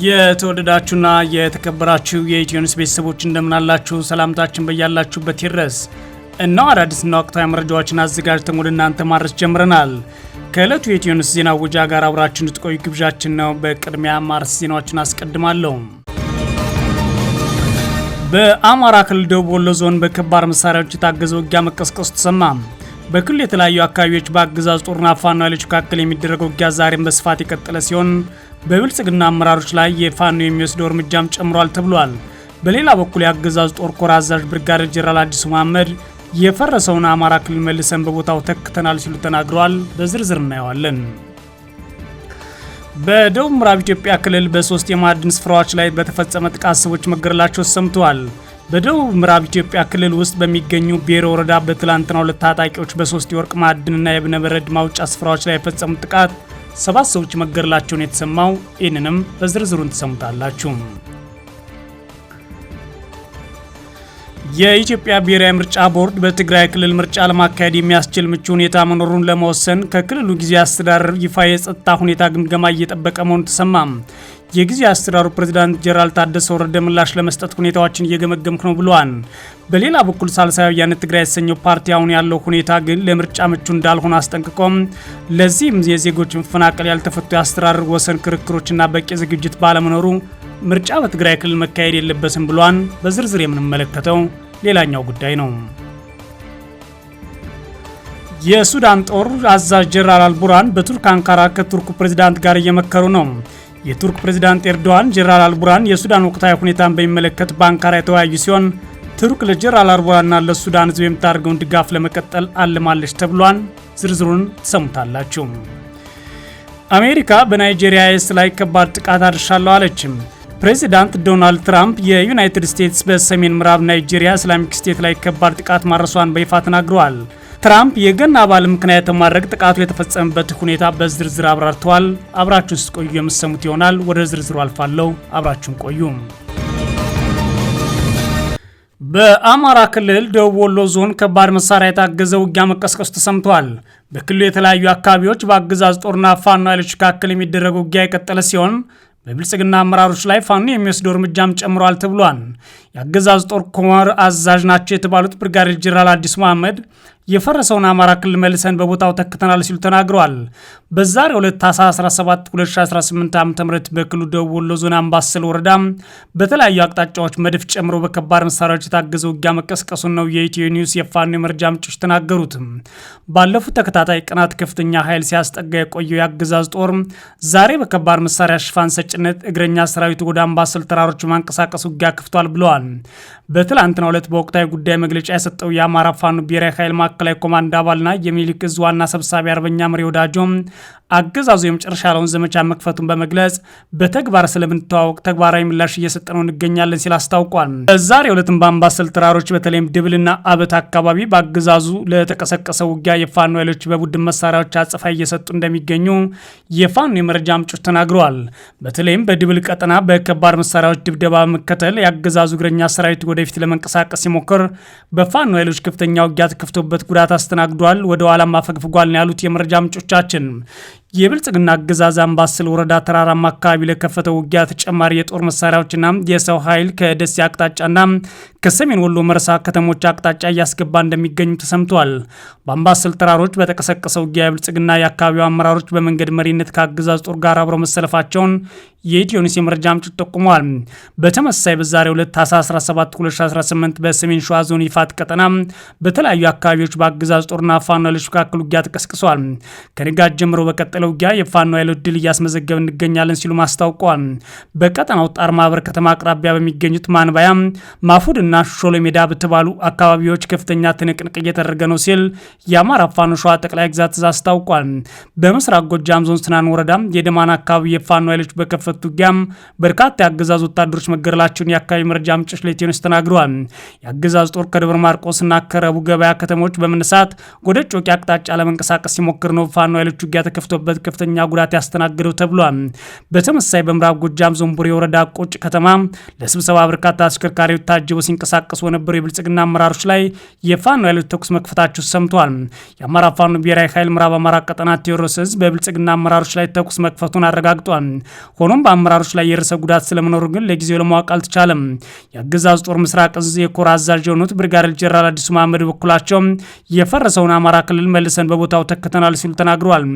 የተወደዳችሁና የተከበራችሁ የኢትዮ ኒውስ ቤተሰቦች እንደምን አላችሁ? ሰላምታችን በያላችሁበት ይድረስ። እነሆ አዳዲስና ወቅታዊ መረጃዎችን አዘጋጅተን ወደ እናንተ ማድረስ ጀምረናል። ከዕለቱ የኢትዮ ኒውስ ዜና ውጃ ጋር አብራችሁ እንድትቆዩ ግብዣችን ነው። በቅድሚያ ማርስ ዜናዎችን አስቀድማለሁ። በአማራ ክልል ደቡብ ወሎ ዞን በከባድ መሳሪያዎች የታገዘ ውጊያ መቀስቀሱ ተሰማ። በክልሉ የተለያዩ አካባቢዎች በአገዛዙ ጦርና ፋኖ ኃይሎች መካከል የሚደረገው ውጊያ ዛሬም በስፋት የቀጠለ ሲሆን በብልጽግና አመራሮች ላይ የፋኖ የሚወስደው እርምጃም ጨምሯል ተብሏል። በሌላ በኩል የአገዛዙ ጦር ኮር አዛዥ ብርጋዴር ጄኔራል አዲሱ መሐመድ የፈረሰውን አማራ ክልል መልሰን በቦታው ተክተናል ሲሉ ተናግረዋል። በዝርዝር እናየዋለን። በደቡብ ምዕራብ ኢትዮጵያ ክልል በሶስት የማዕድን ስፍራዎች ላይ በተፈጸመ ጥቃት ሰዎች መገደላቸው ተሰምተዋል። በደቡብ ምዕራብ ኢትዮጵያ ክልል ውስጥ በሚገኙ ቤሮ ወረዳ በትላንትናው ሁለት ታጣቂዎች በሶስት የወርቅ ማዕድንና የእብነበረድ ማውጫ ስፍራዎች ላይ የፈጸሙት ጥቃት 7 ሰዎች መገደላቸውን የተሰማው። ይህንንም በዝርዝሩን ተሰሙታላችሁ። የኢትዮጵያ ብሔራዊ ምርጫ ቦርድ በትግራይ ክልል ምርጫ ለማካሄድ የሚያስችል ምቹ ሁኔታ መኖሩን ለመወሰን ከክልሉ ጊዜያዊ አስተዳደር ይፋ የጸጥታ ሁኔታ ግምገማ እየጠበቀ መሆኑ ተሰማ። የጊዜያዊ አስተዳደሩ ፕሬዝዳንት ጄኔራል ታደሰ ወረደ ምላሽ ለመስጠት ሁኔታዎችን እየገመገምኩ ነው ብለዋል። በሌላ በኩል ሳልሳይ ወያነ ትግራይ የተሰኘው ፓርቲ አሁን ያለው ሁኔታ ግን ለምርጫ ምቹ እንዳልሆነ አስጠንቅቆም ለዚህም የዜጎች መፈናቀል፣ ያልተፈቱ የአስተዳደር ወሰን ክርክሮችና በቂ ዝግጅት ባለመኖሩ ምርጫ በትግራይ ክልል መካሄድ የለበትም ብሏል። በዝርዝር የምንመለከተው ሌላኛው ጉዳይ ነው። የሱዳን ጦር አዛዥ ጄኔራል አልቡራን በቱርክ አንካራ ከቱርኩ ፕሬዝዳንት ጋር እየመከሩ ነው። የቱርክ ፕሬዝዳንት ኤርዶዋን ጄኔራል አልቡራን የሱዳን ወቅታዊ ሁኔታን በሚመለከት በአንካራ የተወያዩ ሲሆን ቱርክ ለጄኔራል አልቡራንና ለሱዳን ሕዝብ የምታደርገውን ድጋፍ ለመቀጠል አልማለች ተብሏል። ዝርዝሩን ትሰሙታላችሁ። አሜሪካ በናይጄሪያ አይኤስ ላይ ከባድ ጥቃት አድርሻለሁ አለችም። ፕሬዚዳንት ዶናልድ ትራምፕ የዩናይትድ ስቴትስ በሰሜን ምዕራብ ናይጄሪያ ኢስላሚክ ስቴት ላይ ከባድ ጥቃት ማድረሷን በይፋ ተናግረዋል። ትራምፕ የገና በዓል ምክንያት በማድረግ ጥቃቱ የተፈጸመበት ሁኔታ በዝርዝር አብራርተዋል። አብራችሁን ስትቆዩ የምትሰሙት ይሆናል። ወደ ዝርዝሩ አልፋለሁ። አብራችሁን ቆዩ። በአማራ ክልል ደቡብ ወሎ ዞን ከባድ መሳሪያ የታገዘ ውጊያ መቀስቀሱ ተሰምቷል። በክልሉ የተለያዩ አካባቢዎች በአገዛዝ ጦርና ፋኖ ኃይሎች መካከል የሚደረገው ውጊያ የቀጠለ ሲሆን በብልጽግና አመራሮች ላይ ፋኖ የሚወስደው እርምጃም ጨምሯል ተብሏል። የአገዛዝ ጦር ኮር አዛዥ ናቸው የተባሉት ብርጋዴር ጄኔራል አዲሱ መሐመድ የፈረሰውን አማራ ክልል መልሰን በቦታው ተክተናል ሲሉ ተናግረዋል። በዛሬው ዕለት ታኅሳስ 17 2018 ዓ.ም በክልሉ ደቡብ ወሎ ዞን አምባሰል ወረዳ በተለያዩ አቅጣጫዎች መድፍ ጨምሮ በከባድ መሳሪያዎች የታገዘ ውጊያ መቀስቀሱን ነው የኢትዮ ኒውስ የፋኖ የመረጃ ምንጮች ተናገሩት። ባለፉት ተከታታይ ቀናት ከፍተኛ ኃይል ሲያስጠጋ የቆየው የአገዛዝ ጦር ዛሬ በከባድ መሳሪያ ሽፋን ሰጭነት እግረኛ ሰራዊቱ ወደ አምባሰል ተራሮች ማንቀሳቀስ ውጊያ ከፍቷል ብለዋል። በትላንትናው ዕለት በወቅታዊ ጉዳይ መግለጫ የሰጠው የአማራ ፋኖ ብሔራዊ ኃይል ማዕከላዊ ኮማንድ አባልና የሚኒልክ ዕዝ ዋና ሰብሳቢ አርበኛ መሪ ወዳጆ አገዛዙ የመጨረሻ ያለውን ዘመቻ መክፈቱን በመግለጽ በተግባር ስለምንተዋወቅ ተግባራዊ ምላሽ እየሰጠነው እንገኛለን ሲል አስታውቋል። በዛሬው ዕለትም በአምባሰል ተራሮች በተለይም ድብልና አበት አካባቢ በአገዛዙ ለተቀሰቀሰ ውጊያ የፋኖ ኃይሎች በቡድን መሳሪያዎች አጸፋ እየሰጡ እንደሚገኙ የፋኖ የመረጃ ምንጮች ተናግረዋል። በተለይም በድብል ቀጠና በከባድ መሳሪያዎች ድብደባ በመከተል የአገዛዙ እግረኛ ሰራዊት ወደፊት ለመንቀሳቀስ ሲሞክር በፋኖ ኃይሎች ከፍተኛ ውጊያ ተከፍቶበት ጉዳት አስተናግዷል፣ ወደ ኋላም አፈግፍጓል ነው ያሉት የመረጃ ምንጮቻችን። የብልጽግና አገዛዝ አምባሰል ወረዳ ተራራማ አካባቢ ለከፈተው ውጊያ ተጨማሪ የጦር መሳሪያዎችና የሰው ኃይል ከደሴ አቅጣጫና ከሰሜን ወሎ መርሳ ከተሞች አቅጣጫ እያስገባ እንደሚገኙ ተሰምቷል። በአምባሰል ተራሮች በተቀሰቀሰው ውጊያ የብልጽግና የአካባቢው አመራሮች በመንገድ መሪነት ከአገዛዝ ጦር ጋር አብረው መሰለፋቸውን የኢትዮ ኒውስ የመረጃ ምንጮች ጠቁመዋል። በተመሳሳይ በዛሬው ዕለት ታኅሳስ 17 2018 በሰሜን ሸዋ ዞን ይፋት ቀጠና በተለያዩ አካባቢዎች በአገዛዝ ጦርና ፋኖ ኃይሎች መካከል ውጊያ ተቀስቅሷል። ከንጋት ጀምሮ በቀጠለው ውጊያ የፋኖ ኃይሎች ድል እያስመዘገብ እንገኛለን ሲሉ ማስታውቀዋል። በቀጠናው ጣር ማበር ከተማ አቅራቢያ በሚገኙት ማንባያ፣ ማፉድና ሾሎ ሜዳ በተባሉ አካባቢዎች ከፍተኛ ትንቅንቅ እየተደረገ ነው ሲል የአማራ ፋኖ ሸዋ ጠቅላይ ግዛት እዝ አስታውቋል። በምስራቅ ጎጃም ዞን ስናን ወረዳ የደማን አካባቢ የፋኖ ኃይሎች በከፈቱ ውጊያም በርካታ የአገዛዝ ወታደሮች መገደላቸውን የአካባቢ መረጃ ምንጮች ለኢትዮ ኒውስ ተናግረዋል። የአገዛዝ ጦር ከደብረ ማርቆስና ከረቡ ገበያ ከተሞች በመነሳት ወደ ጮቂ አቅጣጫ ለመንቀሳቀስ ሲሞክር ነው ፋኖ ኃይሎች ውጊያ ተከፍቶበት ከፍተኛ ጉዳት ያስተናግደው ተብሏል። በተመሳሳይ በምዕራብ ጎጃም ዞን ቡሬ ወረዳ ቆጭ ከተማ ለስብሰባ በርካታ ተሽከርካሪዎች ታጅበው ሲንቀሳቀሱ የነበሩ የብልጽግና አመራሮች ላይ የፋኖ ኃይሎች ተኩስ መክፈታቸው ሰምቷል። የአማራ ፋኖ ብሔራዊ ኃይል ምዕራብ አማራ ቀጠና ቴዎድሮስ ዕዝ በብልጽግና አመራሮች ላይ ተኩስ መክፈቱን አረጋግጧል። ሆኖም በአመራሮች ላይ የደረሰ ጉዳት ስለመኖሩ ግን ለጊዜው ለማወቅ አልተቻለም። የአገዛዙ ጦር ምስራቅ ዕዝ የኮር አዛዥ የሆኑት ብርጋዴር ጄኔራል አዲሱ መሐመድ በኩላቸው የፈረሰውን አማራ ክልል መልሰን በቦታው ተክተናል ሲሉ ተናግረዋል።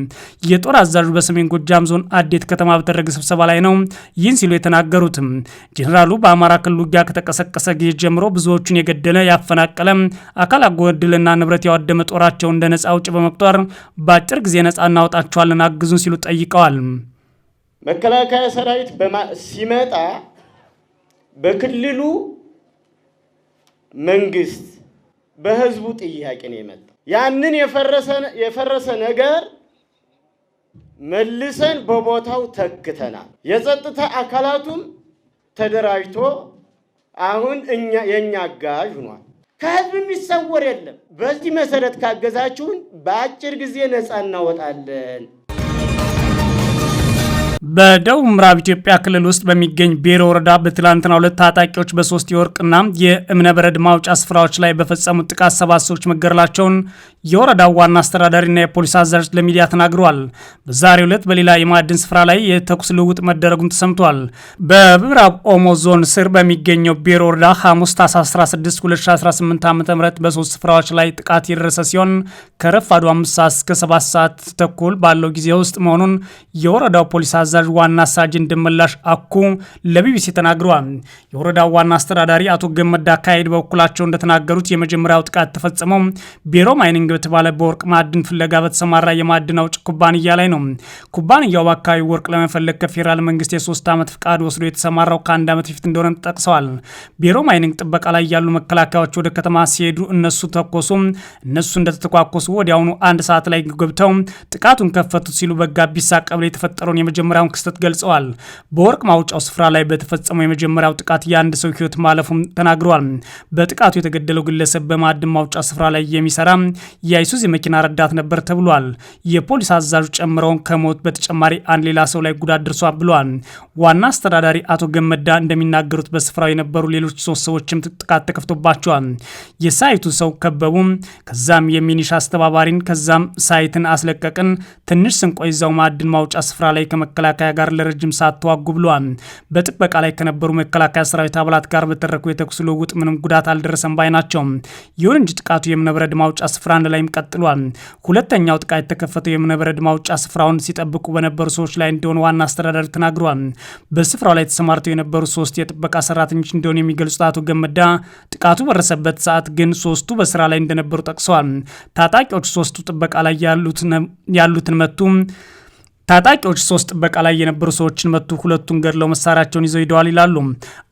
የጦር አዛዡ በሰሜን ጎጃም ዞን አዴት ከተማ በተደረገ ስብሰባ ላይ ነው ይህን ሲሉ የተናገሩት። ጄኔራሉ በአማራ ክልል ውጊያ ከተቀሰቀሰ ጊዜ ጀምሮ ብዙዎቹን የገደለ ያፈናቀለ አካል አጎደለና ንብረት ያወደመ ጦራቸው እንደ ነጻ አውጪ በመቁጠር በአጭር ጊዜ ነጻ እናወጣቸዋለን አግዙን ሲሉ ጠይቀዋል። መከላከያ ሰራዊት ሲመጣ በክልሉ መንግስት በህዝቡ ጥያቄ ነው የመጣው። ያንን የፈረሰ ነገር መልሰን በቦታው ተክተናል። የጸጥታ አካላቱም ተደራጅቶ አሁን የኛ አጋዥ ሆኗል። ከህዝብ የሚሰወር የለም። በዚህ መሰረት ካገዛችሁን በአጭር ጊዜ ነፃ እናወጣለን። በደቡብ ምዕራብ ኢትዮጵያ ክልል ውስጥ በሚገኝ ቤሮ ወረዳ በትላንትናው ዕለት ታጣቂዎች በሶስት የወርቅና የእብነ በረድ ማውጫ ስፍራዎች ላይ በፈጸሙት ጥቃት 7 ሰዎች መገደላቸውን የወረዳው ዋና አስተዳዳሪና የፖሊስ አዛዥ ለሚዲያ ተናግረዋል። በዛሬው ዕለት በሌላ የማዕድን ስፍራ ላይ የተኩስ ልውውጥ መደረጉም ተሰምቷል። በምዕራብ ኦሞ ዞን ስር በሚገኘው ቤሮ ወረዳ ሐሙስ ታኅሳስ 16 2018 ዓ.ም በሶስት ስፍራዎች ላይ ጥቃት የደረሰ ሲሆን ከረፋዱ 5 ሰዓት እስከ 7 ሰዓት ተኩል ባለው ጊዜ ውስጥ መሆኑን የወረዳው ፖሊስ አዛዥ ዋና ሳጅን ደመላሽ አኩ ለቢቢሲ ተናግረዋል። የወረዳው ዋና አስተዳዳሪ አቶ ገመዳ ካይድ በኩላቸው እንደተናገሩት የመጀመሪያው ጥቃት ተፈጸመው ቤሮ ማይኒንግ በተባለ በወርቅ ማዕድን ፍለጋ በተሰማራ የማዕድን አውጭ ኩባንያ ላይ ነው። ኩባንያው በአካባቢው ወርቅ ለመፈለግ ከፌዴራል መንግስት የ3 ዓመት ፍቃድ ወስዶ የተሰማራው ከ1 ዓመት በፊት እንደሆነ ጠቅሰዋል። ቤሮ ማይኒንግ ጥበቃ ላይ ያሉ መከላከያዎች ወደ ከተማ ሲሄዱ እነሱ ተኮሱ። እነሱ እንደተተኳኮሱ ወዲያውኑ 1 ሰዓት ላይ ገብተው ጥቃቱን ከፈቱት ሲሉ በጋቢሳ ቀበሌ የተፈጠረውን የመጀመሪያውን ክስተት ገልጸዋል። በወርቅ ማውጫው ስፍራ ላይ በተፈጸመው የመጀመሪያው ጥቃት የአንድ ሰው ህይወት ማለፉም ተናግረዋል። በጥቃቱ የተገደለው ግለሰብ በማዕድን ማውጫ ስፍራ ላይ የሚሰራ የአይሱዚ መኪና ረዳት ነበር ተብሏል። የፖሊስ አዛዡ ጨምረውን ከሞት በተጨማሪ አንድ ሌላ ሰው ላይ ጉዳት ደርሷል ብለዋል። ዋና አስተዳዳሪ አቶ ገመዳ እንደሚናገሩት በስፍራው የነበሩ ሌሎች 3 ሰዎችም ጥቃት ተከፍቶባቸዋል። የሳይቱ ሰው ከበቡ። ከዛም የሚኒሻ አስተባባሪን ከዛም ሳይትን አስለቀቅን። ትንሽ ስንቆይ እዛው ማዕድን ማውጫ ስፍራ ላይ ከመከላከያ ጋር ለረጅም ሰዓት ተዋጉ ብለዋል። በጥበቃ ላይ ከነበሩ መከላከያ ሰራዊት አባላት ጋር በተደረገው የተኩስ ልውውጥ ምንም ጉዳት አልደረሰም ባይ ናቸው። ይሁን እንጂ ጥቃቱ የእብነበረድ ማውጫ ስፍራ ላይም ቀጥሏል። ሁለተኛው ጥቃት የተከፈተው የእብነበረድ ማውጫ ስፍራውን ሲጠብቁ በነበሩ ሰዎች ላይ እንደሆነ ዋና አስተዳዳሪ ተናግሯል። በስፍራው ላይ ተሰማርተው የነበሩ 3 የጥበቃ ሰራተኞች እንደሆነ የሚገልጹት አቶ ገመዳ ጥቃቱ በደረሰበት ሰዓት ግን 3ቱ በስራ ላይ እንደነበሩ ጠቅሰዋል። ታጣቂዎች 3ቱ ጥበቃ ላይ ያሉትን መቱ። ታጣቂዎች 3 ጥበቃ ላይ የነበሩ ሰዎችን መቱ። 2ቱን ገድለው መሳሪያቸውን ይዘው ሄደዋል ይላሉ።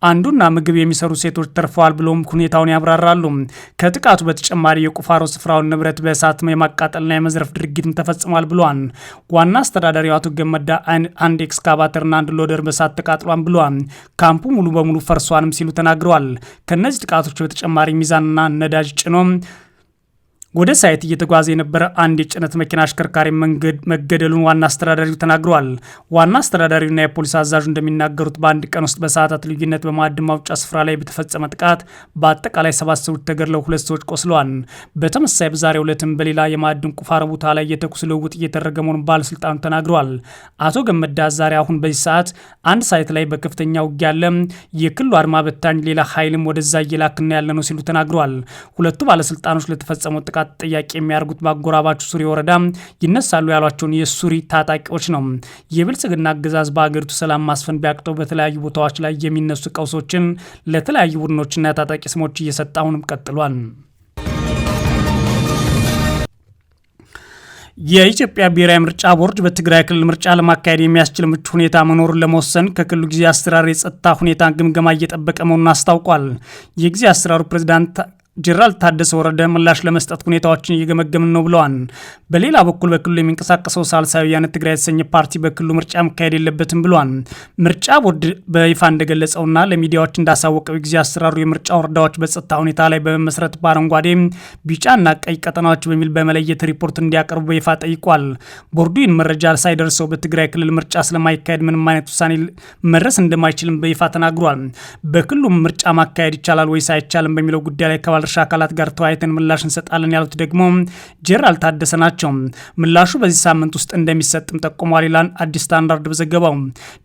አንዱና ምግብ የሚሰሩ ሴቶች ተርፈዋል ብሎም ሁኔታውን ያብራራሉ። ከጥቃቱ በተጨማሪ የቁፋሮ ስፍራውን ንብረት በእሳት የማቃጠልና የመዝረፍ ድርጊትም ተፈጽሟል ብለዋል። ዋና አስተዳዳሪው አቶ ገመዳ አንድ ኤክስካቫተርና አንድ ሎደር በእሳት ተቃጥሏል ብለዋል። ካምፑ ሙሉ በሙሉ ፈርሷንም ሲሉ ተናግረዋል። ከነዚህ ጥቃቶች በተጨማሪ ሚዛንና ነዳጅ ጭኖ ወደ ሳይት እየተጓዘ የነበረ አንድ የጭነት መኪና አሽከርካሪ መገደሉን ዋና አስተዳዳሪው ተናግረዋል። ዋና አስተዳዳሪውና የፖሊስ አዛዡ እንደሚናገሩት በአንድ ቀን ውስጥ በሰዓታት ልዩነት በማዕድን ማውጫ ስፍራ ላይ በተፈጸመ ጥቃት በአጠቃላይ 7 ሰዎች ተገድለው 2 ሰዎች ቆስለዋል። በተመሳሳይ በዛሬው ዕለትም በሌላ የማዕድን ቁፋሮ ቦታ ላይ የተኩስ ልውውጥ እየተደረገ መሆኑን ባለስልጣኑ ተናግረዋል። አቶ ገመዳ ዛሬ አሁን በዚህ ሰዓት አንድ ሳይት ላይ በከፍተኛ ውጊያ አለ፣ የክልሉ አድማ በታኝ ሌላ ኃይልም ወደዛ እየላክና ያለ ነው ሲሉ ተናግረዋል። ሁለቱ ባለስልጣኖች ለተፈጸመው ጥቃት ጥያቄ የሚያደርጉት በአጎራባቹ ሱሪ ወረዳ ይነሳሉ ያሏቸውን የሱሪ ታጣቂዎች ነው። የብልጽግና አገዛዝ በአገሪቱ ሰላም ማስፈን ቢያቅተው በተለያዩ ቦታዎች ላይ የሚነሱ ቀውሶችን ለተለያዩ ቡድኖችና ታጣቂ ስሞች እየሰጠ አሁንም ቀጥሏል። የኢትዮጵያ ብሔራዊ ምርጫ ቦርድ በትግራይ ክልል ምርጫ ለማካሄድ የሚያስችል ምቹ ሁኔታ መኖሩን ለመወሰን ከክልሉ ጊዜ አስተዳደር የጸጥታ ሁኔታ ግምገማ እየጠበቀ መሆኑን አስታውቋል። የጊዜ አስተዳደሩ ፕሬዝዳንት ጄኔራል ታደሰ ወረደ ምላሽ ለመስጠት ሁኔታዎችን እየገመገምን ነው ብለዋል። በሌላ በኩል በክልሉ የሚንቀሳቀሰው ሳልሳዊ ወያነ ትግራይ የተሰኘ ፓርቲ በክልሉ ምርጫ መካሄድ የለበትም ብለዋል። ምርጫ ቦርድ በይፋ እንደገለጸውና ለሚዲያዎች እንዳሳወቀው ጊዜ አሰራሩ የምርጫ ወረዳዎች በጸጥታ ሁኔታ ላይ በመመስረት በአረንጓዴ ቢጫና ቀይ ቀጠናዎች በሚል በመለየት ሪፖርት እንዲያቀርቡ በይፋ ጠይቋል። ቦርዱ ይህን መረጃ ሳይደርሰው በትግራይ ክልል ምርጫ ስለማይካሄድ ምንም አይነት ውሳኔ መድረስ እንደማይችልም በይፋ ተናግሯል። በክልሉ ምርጫ ማካሄድ ይቻላል ወይስ አይቻልም በሚለው ጉዳይ ላይ ባለድርሻ አካላት ጋር ተወያይተን ምላሽ እንሰጣለን ያሉት ደግሞ ጄኔራል ታደሰ ናቸው። ምላሹ በዚህ ሳምንት ውስጥ እንደሚሰጥም ጠቁሟል ይላል አዲስ ስታንዳርድ በዘገባው።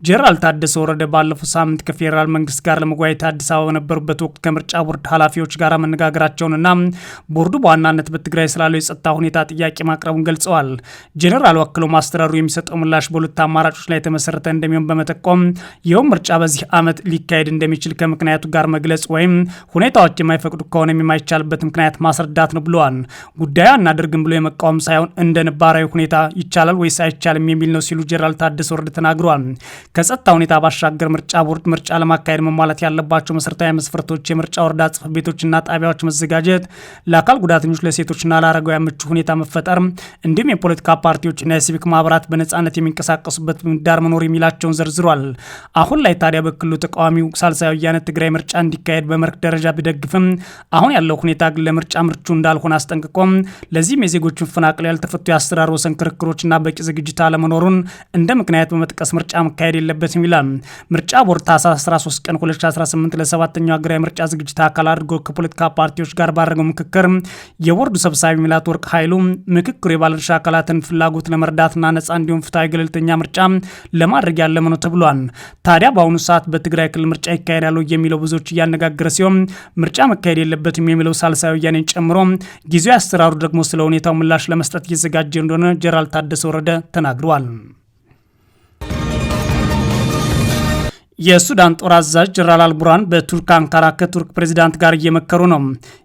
ጄኔራል ታደሰ ወረደ ባለፈው ሳምንት ከፌዴራል መንግስት ጋር ለመወያየት አዲስ አበባ በነበሩበት ወቅት ከምርጫ ቦርድ ኃላፊዎች ጋር መነጋገራቸውንና ቦርዱ በዋናነት በትግራይ ስላለው የጸጥታ ሁኔታ ጥያቄ ማቅረቡን ገልጸዋል። ጄኔራሉ አክለው ማስተዳደሩ የሚሰጠው ምላሽ በሁለት አማራጮች ላይ የተመሰረተ እንደሚሆን በመጠቆም ይኸውም ምርጫ በዚህ ዓመት ሊካሄድ እንደሚችል ከምክንያቱ ጋር መግለጽ ወይም ሁኔታዎች የማይፈቅዱ ከሆነ የማይቻልበት ምክንያት ማስረዳት ነው ብለዋል። ጉዳዩ አናደርግም ብሎ የመቃወም ሳይሆን እንደ ነባራዊ ሁኔታ ይቻላል ወይስ አይቻልም የሚል ነው ሲሉ ጄኔራል ታደሰ ወረደ ተናግረዋል። ከጸጥታ ሁኔታ ባሻገር ምርጫ ቦርድ ምርጫ ለማካሄድ መሟላት ያለባቸው መሰረታዊ መስፈርቶች የምርጫ ወረዳ ጽሕፈት ቤቶችና ጣቢያዎች መዘጋጀት፣ ለአካል ጉዳተኞች፣ ለሴቶችና ለአረጋውያን ምቹ ሁኔታ መፈጠር እንዲሁም የፖለቲካ ፓርቲዎችና የሲቪክ ማህበራት በነጻነት የሚንቀሳቀሱበት ምህዳር መኖር የሚላቸውን ዘርዝሯል። አሁን ላይ ታዲያ በክልሉ ተቃዋሚው ሳልሳዊ ወያነ ትግራይ ምርጫ እንዲካሄድ በመርህ ደረጃ ቢደግፍም አሁን ያለው ሁኔታ ግን ለምርጫ ምርቹ እንዳልሆነ አስጠንቅቆም ለዚህም የዜጎችን መፈናቀል፣ ያልተፈቱ የአሰራር ወሰን ክርክሮችና በቂ ዝግጅት አለመኖሩን እንደ ምክንያት በመጥቀስ ምርጫ መካሄድ የለበትም ይላል። ምርጫ ቦርድ ታህሳስ 13 ቀን 2018 ለሰባተኛው ሀገራዊ ምርጫ ዝግጅት አካል አድርጎ ከፖለቲካ ፓርቲዎች ጋር ባደረገው ምክክር የቦርዱ ሰብሳቢ መላትወርቅ ኃይሉ ምክክሩ የባለድርሻ አካላትን ፍላጎት ለመርዳትና ነጻ እንዲሁም ፍትሐዊ ገለልተኛ ምርጫ ለማድረግ ያለመ ነው ተብሏል። ታዲያ በአሁኑ ሰዓት በትግራይ ክልል ምርጫ ይካሄዳል የሚለው ብዙዎች እያነጋገረ ሲሆን ምርጫ መካሄድ የለበትም የሚለው ሳልሳዊ ወያኔን ጨምሮ ጊዜያዊ አሰራሩ ደግሞ ስለ ሁኔታው ምላሽ ለመስጠት እየተዘጋጀ እንደሆነ ጄኔራል ታደሰ ወረደ ተናግረዋል። የሱዳን ጦር አዛዥ ጀነራል አልቡርሃን በቱርክ አንካራ ከቱርክ ፕሬዚዳንት ጋር እየመከሩ ነው።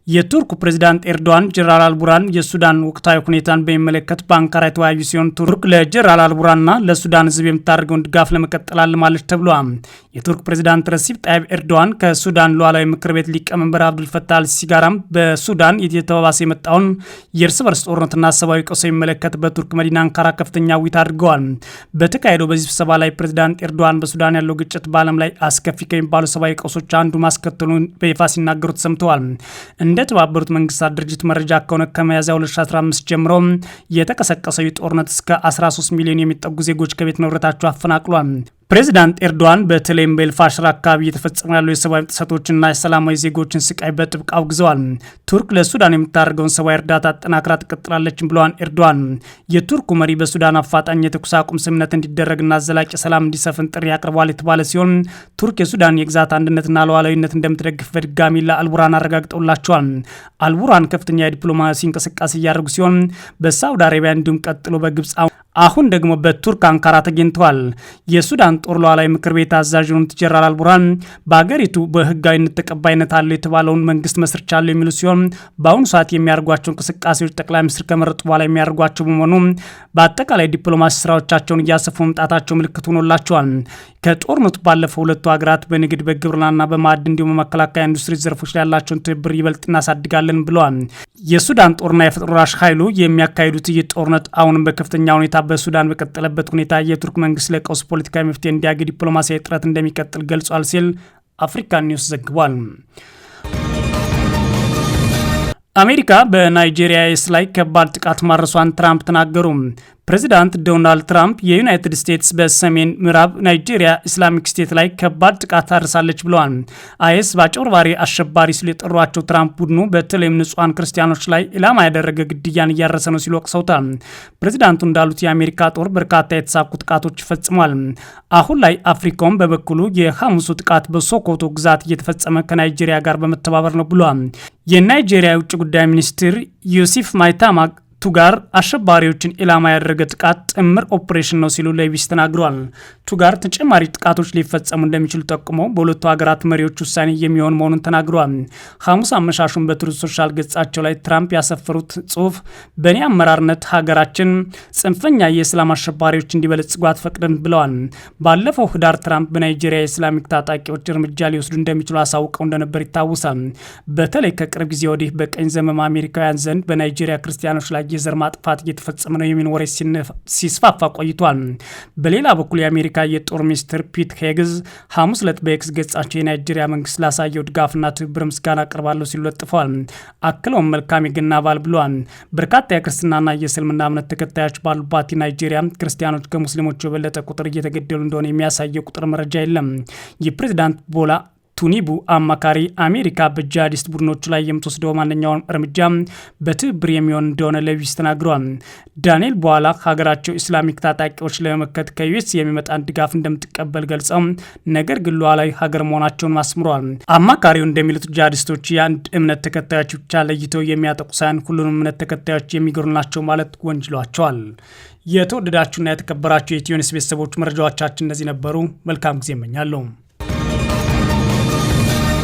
የቱርኩ ፕሬዚዳንት ኤርዶዋን ጀነራል አልቡርሃን የሱዳን ወቅታዊ ሁኔታን በሚመለከት በአንካራ የተወያዩ ሲሆን ቱርክ ለጀነራል አልቡርሃንና ለሱዳን ሕዝብ የምታደርገውን ድጋፍ ለመቀጠል አልማለች ተብሏል። የቱርክ ፕሬዚዳንት ረሲፕ ጣይብ ኤርዶዋን ከሱዳን ሉዓላዊ ምክር ቤት ሊቀመንበር አብዱልፈታህ አልሲሲ ጋራም በሱዳን የተባባሰ የመጣውን የእርስ በርስ ጦርነትና ሰብአዊ ቀውስ የሚመለከት በቱርክ መዲና አንካራ ከፍተኛ ውይይት አድርገዋል። በተካሄደው በዚህ ስብሰባ ላይ ፕሬዚዳንት ኤርዶዋን በሱዳን ያለው ግጭት ዓለም ላይ አስከፊ ከሚባሉ ሰብአዊ ቀውሶች አንዱ ማስከተሉን በይፋ ሲናገሩ ተሰምተዋል። እንደ ተባበሩት መንግስታት ድርጅት መረጃ ከሆነ ከሚያዝያ 2015 ጀምሮ የተቀሰቀሰው ጦርነት እስከ 13 ሚሊዮን የሚጠጉ ዜጎች ከቤት ንብረታቸው አፈናቅሏል። ፕሬዚዳንት ኤርዶዋን በተለይም በኤልፋሽር አካባቢ እየተፈጸሙ ያሉ የሰብአዊ ጥሰቶችና የሰላማዊ ዜጎችን ስቃይ በጥብቅ አውግዘዋል። ቱርክ ለሱዳን የምታደርገውን ሰብአዊ እርዳታ አጠናክራ ትቀጥላለች ብለዋል ኤርዶዋን። የቱርኩ መሪ በሱዳን አፋጣኝ የተኩስ አቁም ስምምነት እንዲደረግና ዘላቂ ሰላም እንዲሰፍን ጥሪ አቅርቧል የተባለ ሲሆን ቱርክ የሱዳን የግዛት አንድነትና ሉዓላዊነት እንደምትደግፍ በድጋሚ ለአልቡርሃን አረጋግጠውላቸዋል። አልቡርሃን ከፍተኛ የዲፕሎማሲ እንቅስቃሴ እያደረጉ ሲሆን በሳውዲ አረቢያ እንዲሁም ቀጥሎ በግብፅ አሁን ደግሞ በቱርክ አንካራ ተገኝተዋል። የሱዳን ጦር ሉዓላዊ ምክር ቤት አዛዥ የሆኑት ጀነራል አልቡርሃን በሀገሪቱ በህጋዊነት ተቀባይነት አለው የተባለውን መንግስት መስርቻለሁ የሚሉ ሲሆን በአሁኑ ሰዓት የሚያደርጓቸው እንቅስቃሴዎች ጠቅላይ ሚኒስትር ከመረጡ በኋላ የሚያደርጓቸው በመሆኑ በአጠቃላይ ዲፕሎማሲ ስራዎቻቸውን እያሰፉ መምጣታቸው ምልክት ሆኖላቸዋል። ከጦርነቱ ባለፈው ሁለቱ ሀገራት በንግድ በግብርናና በማዕድ እንዲሁም በመከላከያ ኢንዱስትሪ ዘርፎች ላይ ያላቸውን ትብብር ይበልጥ እናሳድጋለን ብለዋል። የሱዳን ጦርና የፈጥኖ ደራሽ ኃይሉ የሚያካሂዱት ይህ ጦርነት አሁንም በከፍተኛ ሁኔታ በሱዳን በቀጠለበት ሁኔታ የቱርክ መንግስት ለቀውስ ፖለቲካዊ መፍትሄ እንዲያገኝ ዲፕሎማሲያዊ ጥረት እንደሚቀጥል ገልጿል ሲል አፍሪካ ኒውስ ዘግቧል። አሜሪካ በናይጄሪያ ላይ ከባድ ጥቃት ማድረሷን ትራምፕ ተናገሩ። ፕሬዚዳንት ዶናልድ ትራምፕ የዩናይትድ ስቴትስ በሰሜን ምዕራብ ናይጄሪያ ኢስላሚክ ስቴት ላይ ከባድ ጥቃት አድርሳለች ብለዋል። አይኤስ በአጭበርባሪ አሸባሪ ሲሉ የጠሯቸው ትራምፕ ቡድኑ በተለይም ንጹሐን ክርስቲያኖች ላይ ኢላማ ያደረገ ግድያን እያረሰ ነው ሲሉ ወቅሰውታል። ፕሬዚዳንቱ እንዳሉት የአሜሪካ ጦር በርካታ የተሳኩ ጥቃቶች ይፈጽሟል። አሁን ላይ አፍሪካውም በበኩሉ የሐሙሱ ጥቃት በሶኮቶ ግዛት እየተፈጸመ ከናይጄሪያ ጋር በመተባበር ነው ብሏል። የናይጄሪያ የውጭ ጉዳይ ሚኒስትር ዩሲፍ ማይታማ ቱጋር አሸባሪዎችን ኢላማ ያደረገ ጥቃት ጥምር ኦፕሬሽን ነው ሲሉ ለቢቢሲ ተናግረዋል። ቱጋር ተጨማሪ ጥቃቶች ሊፈጸሙ እንደሚችሉ ጠቁመው በሁለቱ ሀገራት መሪዎች ውሳኔ የሚሆን መሆኑን ተናግረዋል። ሐሙስ አመሻሹን በትሩዝ ሶሻል ገጻቸው ላይ ትራምፕ ያሰፈሩት ጽሁፍ በእኔ አመራርነት ሀገራችን ጽንፈኛ የእስላም አሸባሪዎች እንዲበለጽጉ አትፈቅድም ብለዋል። ባለፈው ህዳር ትራምፕ በናይጄሪያ የእስላሚክ ታጣቂዎች እርምጃ ሊወስዱ እንደሚችሉ አሳውቀው እንደነበር ይታወሳል። በተለይ ከቅርብ ጊዜ ወዲህ በቀኝ ዘመም አሜሪካውያን ዘንድ በናይጄሪያ ክርስቲያኖች ላይ የዘር ማጥፋት እየተፈጸመ ነው የሚል ወሬ ሲስፋፋ ቆይቷል። በሌላ በኩል የአሜሪካ የጦር ሚኒስትር ፒት ሄግዝ ሐሙስ ዕለት በኤክስ ገጻቸው የናይጄሪያ መንግስት ላሳየው ድጋፍና ትብብር ምስጋና አቅርባለሁ ሲሉ ለጥፈዋል። አክለውም መልካም የገና በዓል ብለዋል። በርካታ የክርስትናና የእስልምና እምነት ተከታዮች ባሉባት ናይጄሪያ ክርስቲያኖች ከሙስሊሞች የበለጠ ቁጥር እየተገደሉ እንደሆነ የሚያሳየው ቁጥር መረጃ የለም። የፕሬዝዳንት ቦላ ቱኒቡ አማካሪ አሜሪካ በጂሃዲስት ቡድኖቹ ላይ የምትወስደው ማንኛውም እርምጃ በትብብር የሚሆን እንደሆነ ለቢቢሲ ተናግረዋል። ዳንኤል በኋላ ሀገራቸው ኢስላሚክ ታጣቂዎች ለመመከት ከዩኤስ የሚመጣን ድጋፍ እንደምትቀበል ገልጸው ነገር ግን ሉዓላዊ ሀገር መሆናቸውን አስምረዋል። አማካሪው እንደሚሉት ጂሃዲስቶች የአንድ እምነት ተከታዮች ብቻ ለይተው የሚያጠቁ ሳይሆን ሁሉንም እምነት ተከታዮች የሚገሩ ናቸው ማለት ወንጅሏቸዋል። የተወደዳችሁና የተከበራችሁ የኢትዮ ኒውስ ቤተሰቦች መረጃዎቻችን እነዚህ ነበሩ። መልካም ጊዜ እመኛለሁ።